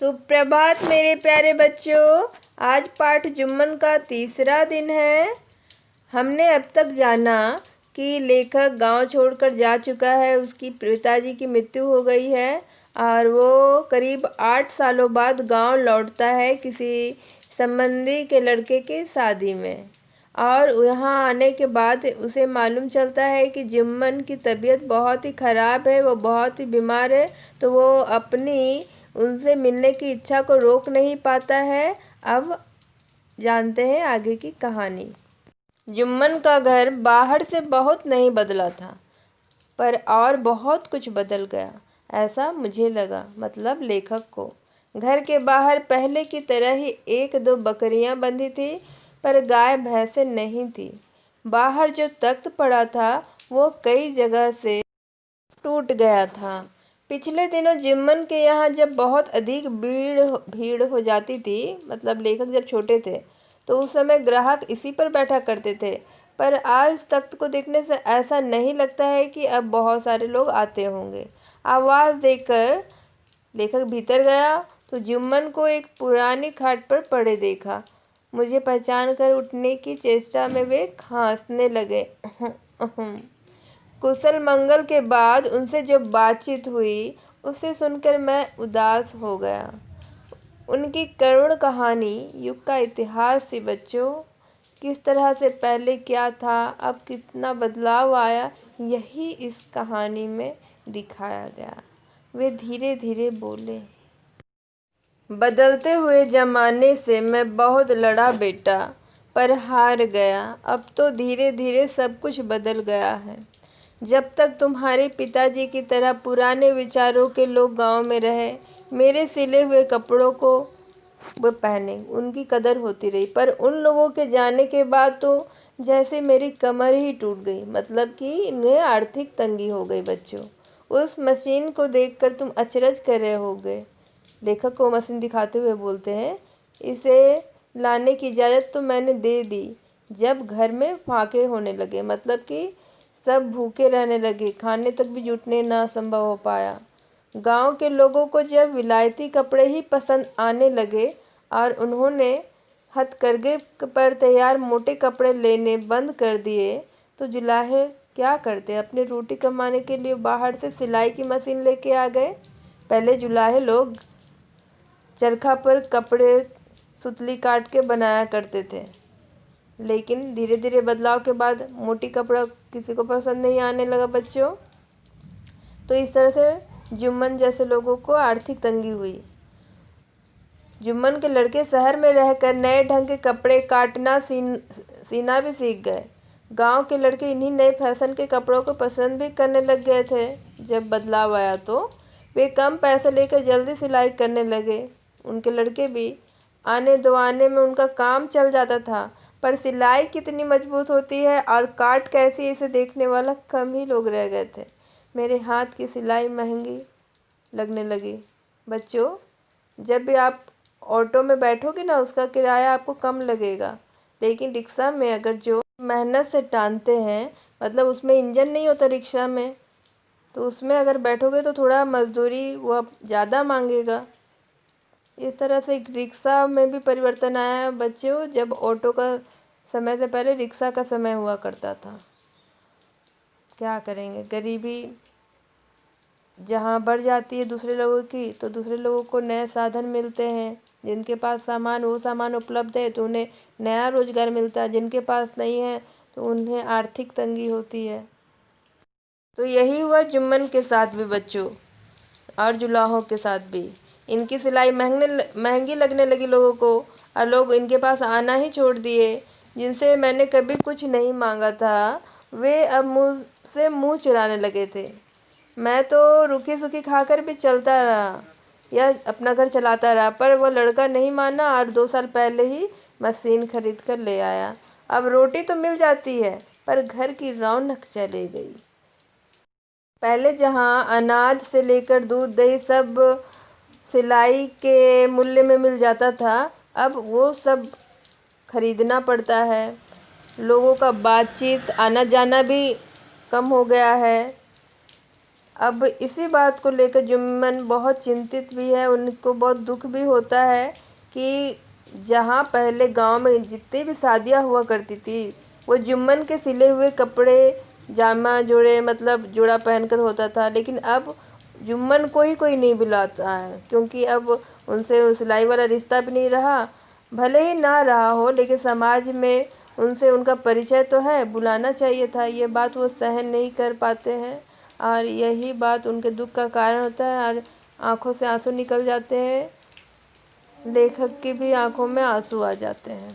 सुप्रभात मेरे प्यारे बच्चों। आज पाठ जुम्मन का तीसरा दिन है। हमने अब तक जाना कि लेखक गांव छोड़कर जा चुका है, उसकी पिताजी की मृत्यु हो गई है और वो करीब 8 सालों बाद गांव लौटता है किसी संबंधी के लड़के की शादी में। और यहाँ आने के बाद उसे मालूम चलता है कि जुम्मन की तबीयत बहुत ही ख़राब है, वो बहुत ही बीमार है। तो वो अपनी उनसे मिलने की इच्छा को रोक नहीं पाता है। अब जानते हैं आगे की कहानी। जुम्मन का घर बाहर से बहुत नहीं बदला था, पर और बहुत कुछ बदल गया, ऐसा मुझे लगा, मतलब लेखक को। घर के बाहर पहले की तरह ही एक दो बकरियां बंधी थी, पर गाय भैंसें नहीं थी। बाहर जो तख्त पड़ा था वो कई जगह से टूट गया था। पिछले दिनों जुम्मन के यहाँ जब बहुत अधिक भीड़ हो जाती थी, मतलब लेखक जब छोटे थे तो उस समय ग्राहक इसी पर बैठा करते थे, पर आज तख्त को देखने से ऐसा नहीं लगता है कि अब बहुत सारे लोग आते होंगे। आवाज़ देकर लेखक भीतर गया तो जुम्मन को एक पुरानी खाट पर पड़े देखा। मुझे पहचान कर उठने की चेष्टा में वे खांसने लगे। कुशल मंगल के बाद उनसे जो बातचीत हुई उसे सुनकर मैं उदास हो गया। उनकी करुण कहानी युग का इतिहास थी बच्चों। किस तरह से पहले क्या था, अब कितना बदलाव आया, यही इस कहानी में दिखाया गया। वे धीरे धीरे बोले, बदलते हुए ज़माने से मैं बहुत लड़ा बेटा, पर हार गया। अब तो धीरे धीरे सब कुछ बदल गया है। जब तक तुम्हारे पिताजी की तरह पुराने विचारों के लोग गांव में रहे, मेरे सिले हुए कपड़ों को वो पहने, उनकी कदर होती रही। पर उन लोगों के जाने के बाद तो जैसे मेरी कमर ही टूट गई, मतलब कि इन्हें आर्थिक तंगी हो गई। बच्चों, उस मशीन को देखकर तुम अचरज कर रहे होगे। लेखक को मशीन दिखाते हुए बोलते हैं, इसे लाने की इजाज़त तो मैंने दे दी जब घर में फाके होने लगे, मतलब कि सब भूखे रहने लगे, खाने तक भी जुटने ना संभव हो पाया। गांव के लोगों को जब विलायती कपड़े ही पसंद आने लगे और उन्होंने हथकरघे पर तैयार मोटे कपड़े लेने बंद कर दिए, तो जुलाहे क्या करते, अपनी रोटी कमाने के लिए बाहर से सिलाई की मशीन लेके आ गए। पहले जुलाहे लोग चरखा पर कपड़े सुतली काट के बनाया करते थे, लेकिन धीरे धीरे बदलाव के बाद मोटी कपड़ा किसी को पसंद नहीं आने लगा बच्चों। तो इस तरह से जुम्मन जैसे लोगों को आर्थिक तंगी हुई। जुम्मन के लड़के शहर में रहकर नए ढंग के कपड़े काटना सीना भी सीख गए। गांव के लड़के इन्हीं नए फैशन के कपड़ों को पसंद भी करने लग गए थे। जब बदलाव आया तो वे कम पैसे लेकर जल्दी सिलाई करने लगे। उनके लड़के भी आने दो आने में उनका काम चल जाता था, पर सिलाई कितनी मजबूत होती है और काट कैसी, इसे देखने वाला कम ही लोग रह गए थे। मेरे हाथ की सिलाई महंगी लगने लगी। बच्चों, जब भी आप ऑटो में बैठोगे ना, उसका किराया आपको कम लगेगा, लेकिन रिक्शा में अगर जो मेहनत से टानते हैं, मतलब उसमें इंजन नहीं होता रिक्शा में, तो उसमें अगर बैठोगे तो थोड़ा मजदूरी वो ज़्यादा मांगेगा। इस तरह से रिक्शा में भी परिवर्तन आया है बच्चों। जब ऑटो का समय से पहले रिक्शा का समय हुआ करता था। क्या करेंगे, गरीबी जहाँ बढ़ जाती है दूसरे लोगों की, तो दूसरे लोगों को नए साधन मिलते हैं। जिनके पास सामान वो सामान उपलब्ध है तो उन्हें नया रोजगार मिलता है, जिनके पास नहीं है तो उन्हें आर्थिक तंगी होती है। तो यही हुआ जुम्मन के साथ भी बच्चों, और जुलाहों के साथ भी। इनकी सिलाई महंगी लगने लगी लोगों को, और लोग इनके पास आना ही छोड़ दिए। जिनसे मैंने कभी कुछ नहीं मांगा था, वे अब मुझसे मुंह चुराने लगे थे। मैं तो रूखी सूखी खाकर भी चलता रहा या अपना घर चलाता रहा, पर वह लड़का नहीं माना और 2 साल पहले ही मशीन खरीद कर ले आया। अब रोटी तो मिल जाती है, पर घर की रौनक चली गई। पहले जहाँ अनाज से लेकर दूध दही सब सिलाई के मूल्य में मिल जाता था, अब वो सब खरीदना पड़ता है। लोगों का बातचीत आना जाना भी कम हो गया है। अब इसी बात को लेकर जुम्मन बहुत चिंतित भी है, उनको बहुत दुख भी होता है कि जहाँ पहले गांव में जितनी भी शादियाँ हुआ करती थी वो जुम्मन के सिले हुए कपड़े, जामा जोड़े मतलब जोड़ा पहनकर होता था, लेकिन अब जुम्मन को ही कोई नहीं बुलाता है, क्योंकि अब उनसे सिलाई वाला रिश्ता भी नहीं रहा। भले ही ना रहा हो लेकिन समाज में उनसे उनका परिचय तो है, बुलाना चाहिए था। ये बात वो सहन नहीं कर पाते हैं और यही बात उनके दुख का कारण होता है और आंखों से आंसू निकल जाते हैं। लेखक की भी आंखों में आंसू आ जाते हैं।